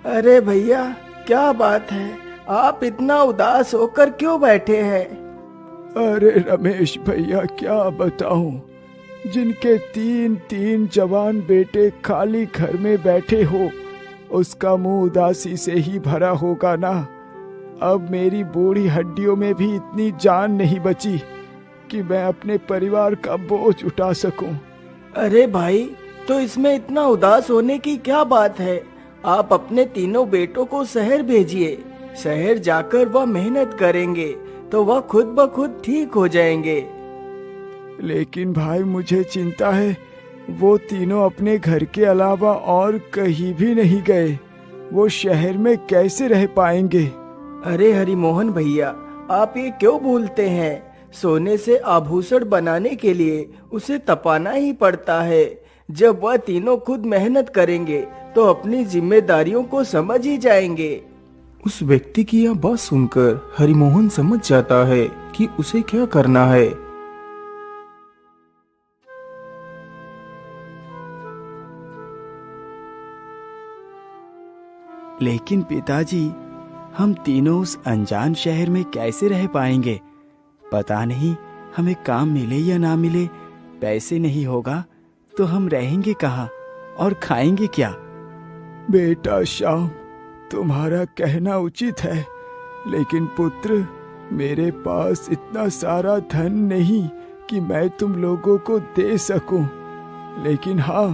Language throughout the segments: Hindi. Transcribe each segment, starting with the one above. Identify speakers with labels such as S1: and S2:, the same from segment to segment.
S1: अरे भैया, क्या बात है? आप इतना उदास होकर क्यों बैठे हैं?
S2: अरे रमेश भैया, क्या बताऊं। जिनके तीन तीन जवान बेटे खाली घर में बैठे हो, उसका मुंह उदासी से ही भरा होगा ना। अब मेरी बूढ़ी हड्डियों में भी इतनी जान नहीं बची कि मैं अपने परिवार का बोझ उठा सकूं।
S1: अरे भाई, तो इसमें इतना उदास होने की क्या बात है? आप अपने तीनों बेटों को शहर भेजिए। शहर जाकर वह मेहनत करेंगे तो वह खुद ब खुद ठीक हो जाएंगे।
S2: लेकिन भाई, मुझे चिंता है। वो तीनों अपने घर के अलावा और कहीं भी नहीं गए। वो शहर में कैसे रह पाएंगे?
S1: अरे हरिमोहन भैया, आप ये क्यों भूलते हैं? सोने से आभूषण बनाने के लिए उसे तपाना ही पड़ता है। जब वह तीनों खुद मेहनत करेंगे तो अपनी जिम्मेदारियों को समझ ही जाएंगे। उस व्यक्ति की यह बात सुनकर हरिमोहन समझ जाता है कि उसे क्या करना है।
S3: लेकिन पिताजी, हम तीनों उस अनजान शहर में कैसे रह पाएंगे? पता नहीं हमें काम मिले या ना मिले। पैसे नहीं होगा तो हम रहेंगे कहाँ और खाएंगे क्या?
S2: बेटा श्याम, तुम्हारा कहना उचित है, लेकिन पुत्र, मेरे पास इतना सारा धन नहीं कि मैं तुम लोगों को दे सकूं। लेकिन हाँ,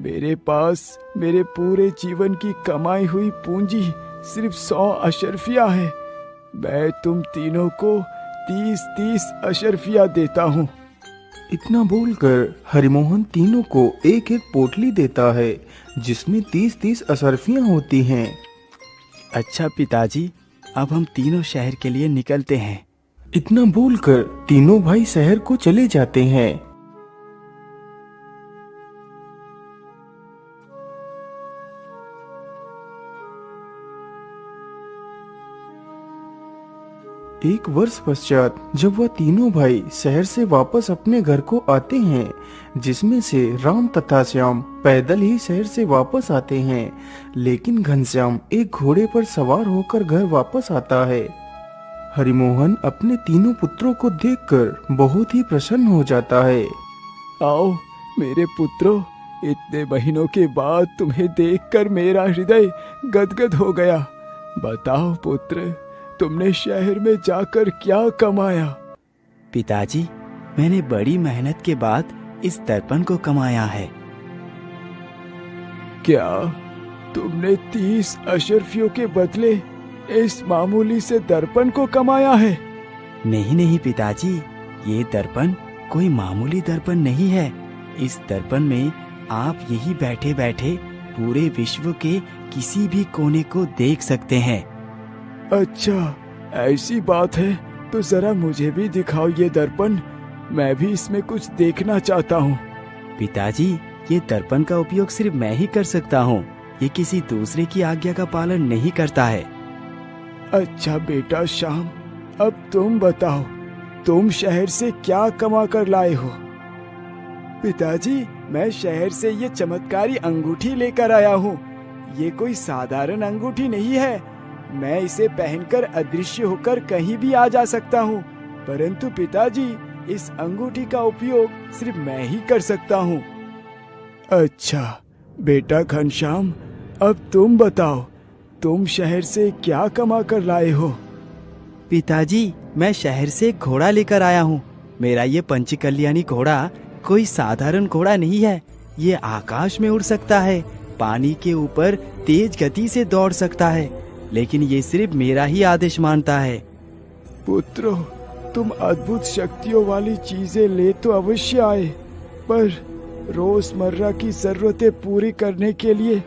S2: मेरे पास मेरे पूरे जीवन की कमाई हुई पूंजी सिर्फ 100 अशर्फिया है। मैं तुम तीनों को 30-30 अशर्फिया देता हूँ।
S1: इतना बोलकर हरिमोहन तीनों को एक एक पोटली देता है जिसमें 30-30 अशर्फियां होती हैं।
S3: अच्छा पिताजी, अब हम तीनों शहर के लिए निकलते हैं।
S1: इतना बोलकर तीनों भाई शहर को चले जाते हैं। एक वर्ष पश्चात जब वह तीनों भाई शहर से वापस अपने घर को आते हैं, जिसमें से राम तथा श्याम पैदल ही शहर से वापस आते हैं, लेकिन घनश्याम एक घोड़े पर सवार होकर घर वापस आता है। हरिमोहन अपने तीनों पुत्रों को देखकर बहुत ही प्रसन्न हो जाता है।
S2: आओ मेरे पुत्रों, इतने महीनों के बाद तुम्हें देखकर मेरा हृदय गदगद हो गया। बताओ पुत्र, तुमने शहर में जाकर क्या कमाया?
S3: पिताजी, मैंने बड़ी मेहनत के बाद इस दर्पण को कमाया है।
S2: क्या तुमने 30 अशर्फियों के बदले इस मामूली से दर्पण को कमाया है?
S3: नहीं नहीं पिताजी, ये दर्पण कोई मामूली दर्पण नहीं है। इस दर्पण में आप यही बैठे बैठे पूरे विश्व के किसी भी कोने को देख सकते हैं।
S2: अच्छा, ऐसी बात है तो जरा मुझे भी दिखाओ ये दर्पण। मैं भी इसमें कुछ देखना चाहता हूँ।
S3: पिताजी, ये दर्पण का उपयोग सिर्फ मैं ही कर सकता हूँ। ये किसी दूसरे की आज्ञा का पालन नहीं करता है।
S2: अच्छा बेटा श्याम, अब तुम बताओ, तुम शहर से क्या कमा कर लाए हो? पिताजी, मैं शहर से ये चमत्कारी अंगूठी लेकर आया हूँ। ये कोई साधारण अंगूठी नहीं है। मैं इसे पहनकर अदृश्य होकर कहीं भी आ जा सकता हूँ। परंतु पिताजी, इस अंगूठी का उपयोग सिर्फ मैं ही कर सकता हूँ। अच्छा बेटा घनश्याम, अब तुम बताओ, तुम शहर से क्या कमा कर लाए हो?
S3: पिताजी, मैं शहर से एक घोड़ा लेकर आया हूँ। मेरा ये पंचकल्याणी घोड़ा कोई साधारण घोड़ा नहीं है। ये आकाश में उड़ सकता है, पानी के ऊपर तेज गति से दौड़ सकता है, लेकिन ये सिर्फ मेरा ही आदेश मानता है।
S2: पुत्रो, तुम अद्भुत शक्तियों वाली चीजें ले तो अवश्य आए, पर रोजमर्रा की जरूरतें पूरी करने के लिए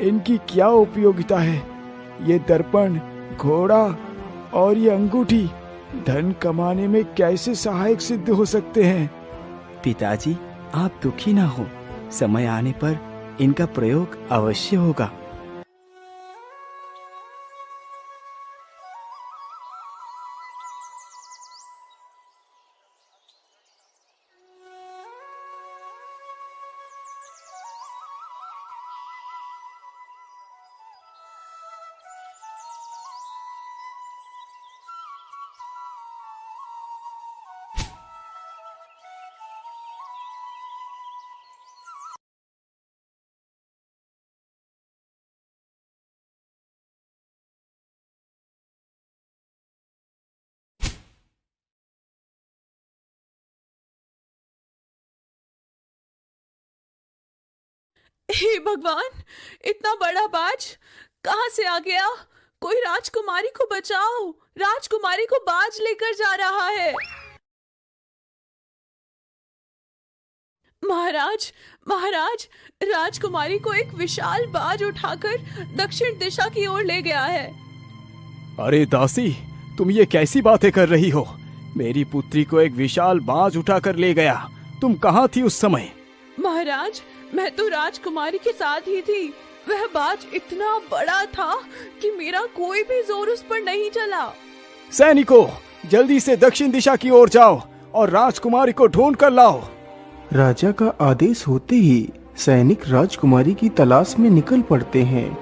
S2: इनकी क्या उपयोगिता है? ये दर्पण, घोड़ा और ये अंगूठी धन कमाने में कैसे सहायक सिद्ध हो सकते हैं?
S3: पिताजी, आप दुखी ना हो। समय आने पर इनका प्रयोग अवश्य होगा।
S4: हे भगवान, इतना बड़ा बाज कहाँ से आ गया? कोई राजकुमारी को बचाओ, राजकुमारी को बाज लेकर जा रहा है। महाराज, महाराज, राजकुमारी को एक विशाल बाज उठाकर दक्षिण दिशा की ओर ले गया है।
S2: अरे दासी, तुम ये कैसी बातें कर रही हो? मेरी पुत्री को एक विशाल बाज उठाकर ले गया। तुम कहाँ थी उस समय?
S4: महाराज, मैं तो राजकुमारी के साथ ही थी। वह बाज इतना बड़ा था कि मेरा कोई भी जोर उस पर नहीं चला।
S2: सैनिकों, जल्दी से दक्षिण दिशा की ओर जाओ और राजकुमारी को ढूंढ कर लाओ।
S1: राजा का आदेश होते ही सैनिक राजकुमारी की तलाश में निकल पड़ते हैं।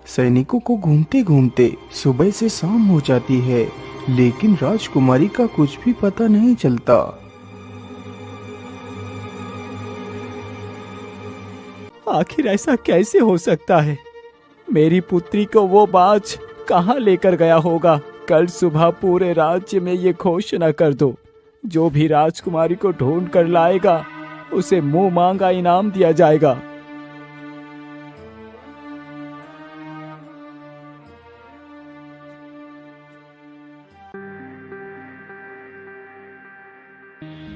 S1: सैनिकों को घूमते घूमते सुबह से शाम हो जाती है, लेकिन राजकुमारी का कुछ भी पता नहीं चलता।
S2: आखिर ऐसा कैसे हो सकता है? मेरी पुत्री को वो बाज कहाँ लेकर गया होगा? कल सुबह पूरे राज्य में ये घोषणा कर दो, जो भी राजकुमारी को ढूंढ कर लाएगा उसे मुंह मांगा इनाम दिया जाएगा।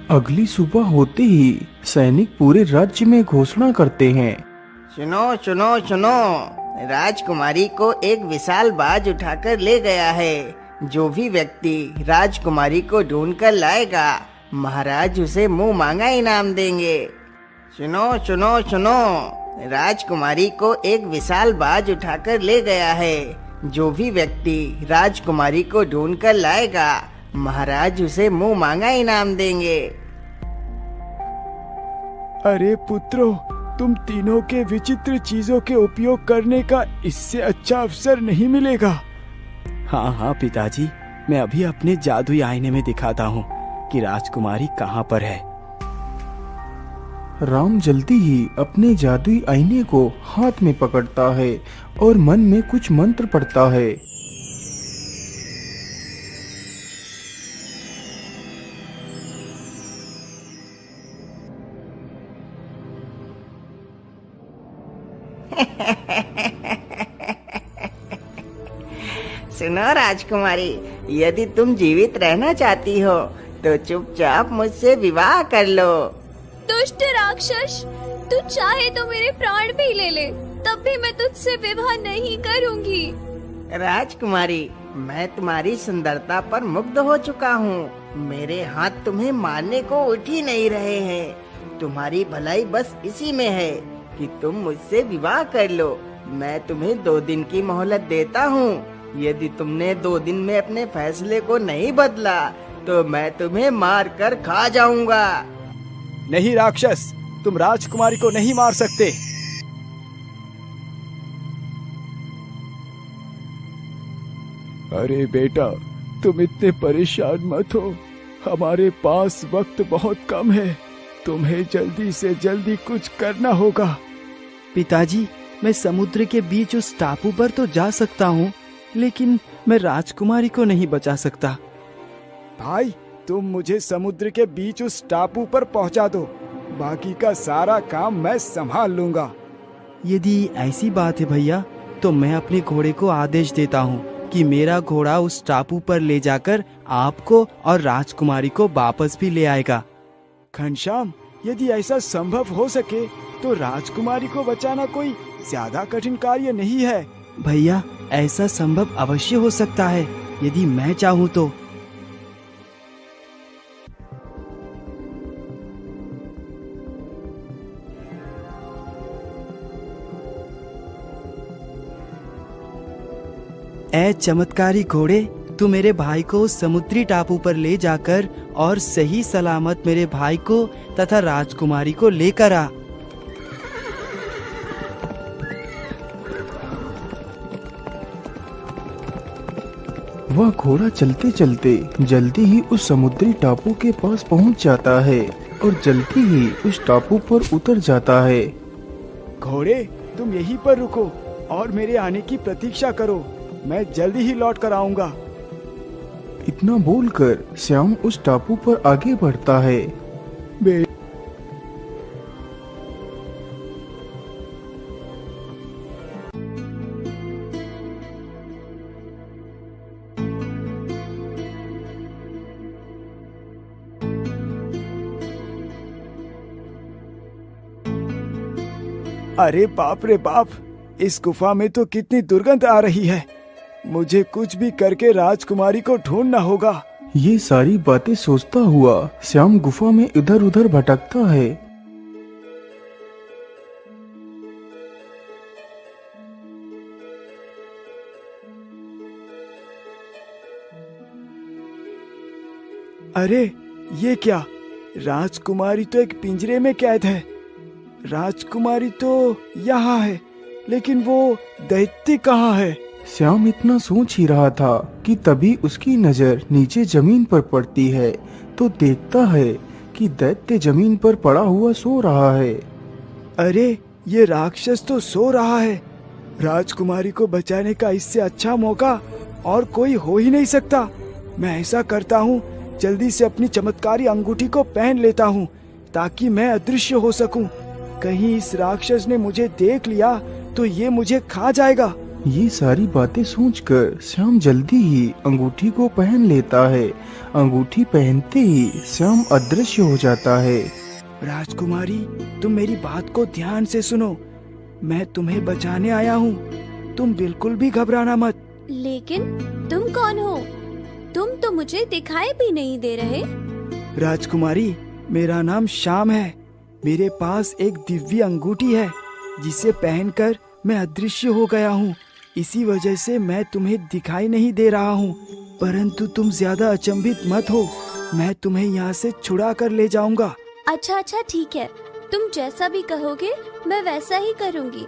S1: अगली सुबह होते ही सैनिक पूरे राज्य में घोषणा करते हैं।
S5: सुनो सुनो सुनो, राजकुमारी को एक विशाल बाज उठाकर ले गया है। जो भी व्यक्ति राजकुमारी को ढूंढ कर लाएगा, महाराज उसे मुंह मांगा इनाम देंगे। सुनो सुनो सुनो, राजकुमारी को एक विशाल बाज उठाकर ले गया है। जो भी व्यक्ति राजकुमारी को ढूंढ कर लाएगा, महाराज उसे मुंह मांगा इनाम देंगे।
S2: अरे पुत्रों, तुम तीनों के विचित्र चीजों के उपयोग करने का इससे अच्छा अवसर नहीं मिलेगा।
S3: हाँ हाँ पिताजी, मैं अभी अपने जादुई आईने में दिखाता हूँ कि राजकुमारी कहाँ पर है।
S1: राम जल्दी ही अपने जादुई आईने को हाथ में पकड़ता है और मन में कुछ मंत्र पढ़ता है।
S5: सुनो राजकुमारी, यदि तुम जीवित रहना चाहती हो तो चुपचाप मुझसे विवाह कर लो।
S6: दुष्ट राक्षस, तू चाहे तो मेरे प्राण भी ले ले, तब भी मैं तुझसे विवाह नहीं करूंगी।
S5: राजकुमारी, मैं तुम्हारी सुंदरता पर मुग्ध हो चुका हूँ। मेरे हाथ तुम्हें मारने को उठ ही नहीं रहे हैं। तुम्हारी भलाई बस इसी में है कि तुम मुझसे विवाह कर लो। मैं तुम्हें 2 दिन की मोहलत देता हूँ। यदि तुमने 2 दिन में अपने फैसले को नहीं बदला तो मैं तुम्हें मार कर खा जाऊंगा।
S2: नहीं राक्षस, तुम राजकुमारी को नहीं मार सकते। अरे बेटा, तुम इतने परेशान मत हो। हमारे पास वक्त बहुत कम है। तुम्हें जल्दी से जल्दी कुछ करना होगा।
S3: पिताजी, मैं समुद्र के बीच उस टापू पर तो जा सकता हूँ, लेकिन मैं राजकुमारी को नहीं बचा सकता।
S2: भाई, तुम मुझे समुद्र के बीच उस टापू पर पहुंचा दो। बाकी का सारा काम मैं संभाल लूंगा।
S3: यदि ऐसी बात है भैया, तो मैं अपने घोड़े को आदेश देता हूँ कि मेरा घोड़ा उस टापू पर ले जाकर आपको और राजकुमारी को वापस भी ले आएगा।
S2: घनश्याम, यदि ऐसा संभव हो सके तो राजकुमारी को बचाना कोई ज्यादा कठिन कार्य नहीं है।
S3: भैया, ऐसा संभव अवश्य हो सकता है यदि मैं चाहूँ तो। ऐ चमत्कारी घोड़े, तू मेरे भाई को उस समुद्री टापू पर ले जाकर और सही सलामत मेरे भाई को तथा राजकुमारी को लेकर आ।
S1: वह घोड़ा चलते चलते जल्दी ही उस समुद्री टापू के पास पहुंच जाता है और जल्दी ही उस टापू पर उतर जाता है।
S2: घोड़े, तुम यहीं पर रुको। और मेरे आने की प्रतीक्षा करो। मैं जल्दी ही लौट कर आऊंगा।
S1: इतना बोलकर श्याम उस टापू पर आगे बढ़ता है।
S2: अरे बाप रे बाप, इस गुफा में तो कितनी दुर्गंध आ रही है। मुझे कुछ भी करके राजकुमारी को ढूंढना होगा।
S1: ये सारी बातें सोचता हुआ श्याम गुफा में इधर उधर भटकता है।
S2: अरे ये क्या, राजकुमारी तो एक पिंजरे में कैद है। राजकुमारी तो यहाँ है, लेकिन वो दैत्य कहाँ है?
S1: श्याम इतना सोच ही रहा था कि तभी उसकी नजर नीचे जमीन पर पड़ती है तो देखता है कि दैत्य जमीन पर पड़ा हुआ सो रहा है।
S2: अरे ये राक्षस तो सो रहा है। राजकुमारी को बचाने का इससे अच्छा मौका और कोई हो ही नहीं सकता। मैं ऐसा करता हूँ, जल्दी से अपनी चमत्कारी अंगूठी को पहन लेता हूँ ताकि मैं अदृश्य हो सकूं। कहीं इस राक्षस ने मुझे देख लिया तो ये मुझे खा जाएगा।
S1: ये सारी बातें सोचकर श्याम जल्दी ही अंगूठी को पहन लेता है। अंगूठी पहनते ही श्याम अदृश्य हो जाता है।
S2: राजकुमारी, तुम मेरी बात को ध्यान से सुनो। मैं तुम्हें बचाने आया हूँ। तुम बिल्कुल भी घबराना मत।
S6: लेकिन तुम कौन हो? तुम तो मुझे दिखाई भी नहीं दे रहे।
S2: राजकुमारी, मेरा नाम श्याम है। मेरे पास एक दिव्य अंगूठी है जिसे पहनकर मैं अदृश्य हो गया हूँ। इसी वजह से मैं तुम्हें दिखाई नहीं दे रहा हूँ। परंतु तुम ज्यादा अचंभित मत हो, मैं तुम्हें यहाँ से छुड़ा कर ले जाऊंगा।
S6: अच्छा ठीक है, तुम जैसा भी कहोगे मैं वैसा ही करूँगी।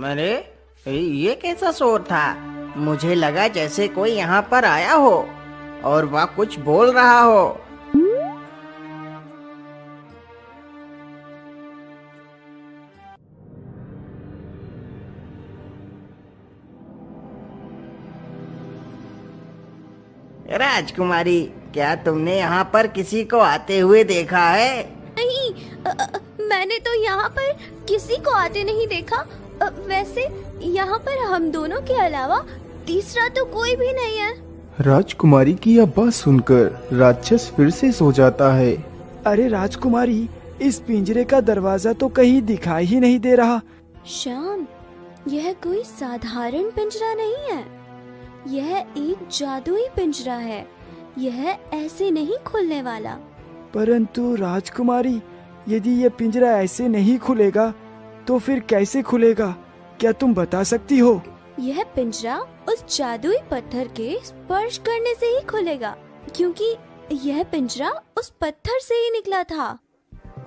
S5: अरे ये कैसा शोर था? मुझे लगा जैसे कोई यहाँ पर आया हो और वह कुछ बोल रहा हो। राजकुमारी, क्या तुमने यहाँ पर किसी को आते हुए देखा है?
S6: नहीं, मैंने तो यहाँ पर किसी को आते नहीं देखा। वैसे यहाँ पर हम दोनों के अलावा तीसरा तो कोई भी नहीं है।
S1: राजकुमारी की यह बात सुनकर राक्षस फिर से सो जाता है।
S2: अरे राजकुमारी, इस पिंजरे का दरवाजा तो कहीं दिखाई ही नहीं दे रहा।
S6: श्याम, यह कोई साधारण पिंजरा नहीं है। यह एक जादुई पिंजरा है। यह ऐसे नहीं खुलने वाला।
S2: परंतु राजकुमारी, यदि यह पिंजरा ऐसे नहीं खुलेगा तो फिर कैसे खुलेगा? क्या तुम बता सकती हो?
S6: यह पिंजरा उस जादुई पत्थर के स्पर्श करने से ही खुलेगा, क्योंकि यह पिंजरा उस पत्थर से ही निकला था।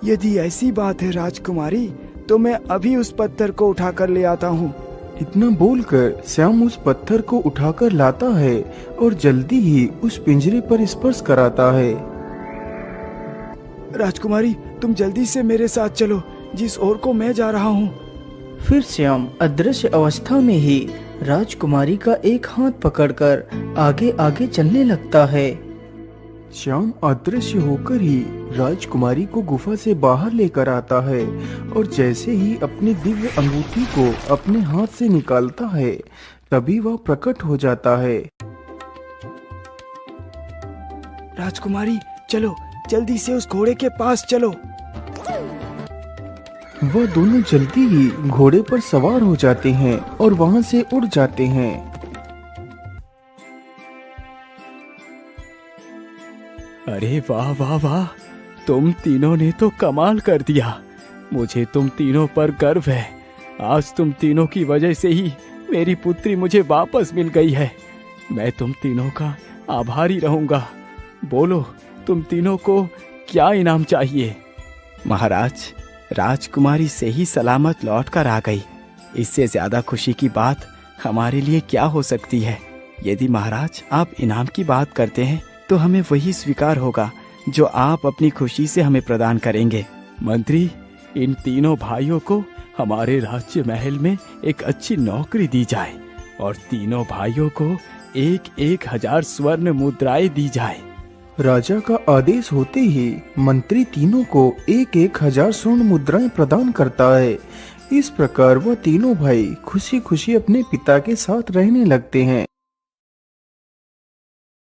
S2: यदि ऐसी बात है राजकुमारी, तो मैं अभी उस पत्थर को उठाकर ले आता हूँ।
S1: इतना बोलकर श्याम उस पत्थर को उठाकर लाता है और जल्दी ही उस पिंजरे पर स्पर्श कराता है।
S2: राजकुमारी, तुम जल्दी से मेरे साथ चलो, जिस ओर को मैं जा रहा हूँ।
S5: फिर श्याम अदृश्य अवस्था में ही राजकुमारी का एक हाथ पकड़कर आगे आगे चलने लगता है।
S1: श्याम अदृश्य होकर ही राजकुमारी को गुफा से बाहर लेकर आता है और जैसे ही अपनी दिव्य अंगूठी को अपने हाथ से निकालता है तभी वह प्रकट हो जाता है।
S2: राजकुमारी, चलो जल्दी से उस घोड़े के पास चलो।
S1: वह दोनों जल्दी ही घोड़े पर सवार हो जाते हैं और वहां से उड़ जाते हैं।
S3: अरे वाह वाह वाह, तुम तीनों ने तो कमाल कर दिया। मुझे तुम तीनों पर गर्व है। आज तुम तीनों की वजह से ही मेरी पुत्री मुझे वापस मिल गई है। मैं तुम तीनों का आभारी रहूंगा। बोलो, तुम तीनों को क्या इनाम चाहिए? महाराज, राजकुमारी से ही सलामत लौट कर आ गई। इससे ज्यादा खुशी की बात हमारे लिए क्या हो सकती है? यदि महाराज आप इनाम की बात करते हैं तो हमें वही स्वीकार होगा जो आप अपनी खुशी से हमें प्रदान करेंगे। मंत्री, इन तीनों भाइयों को
S2: हमारे राज्य महल में एक अच्छी नौकरी दी जाए और तीनों भाइयों को 1,000 स्वर्ण मुद्राएं दी जाए।
S1: राजा का आदेश होते ही मंत्री तीनों को 1,000 स्वर्ण मुद्राएं प्रदान करता है। इस प्रकार वह तीनों भाई खुशी खुशी अपने पिता के साथ रहने लगते हैं।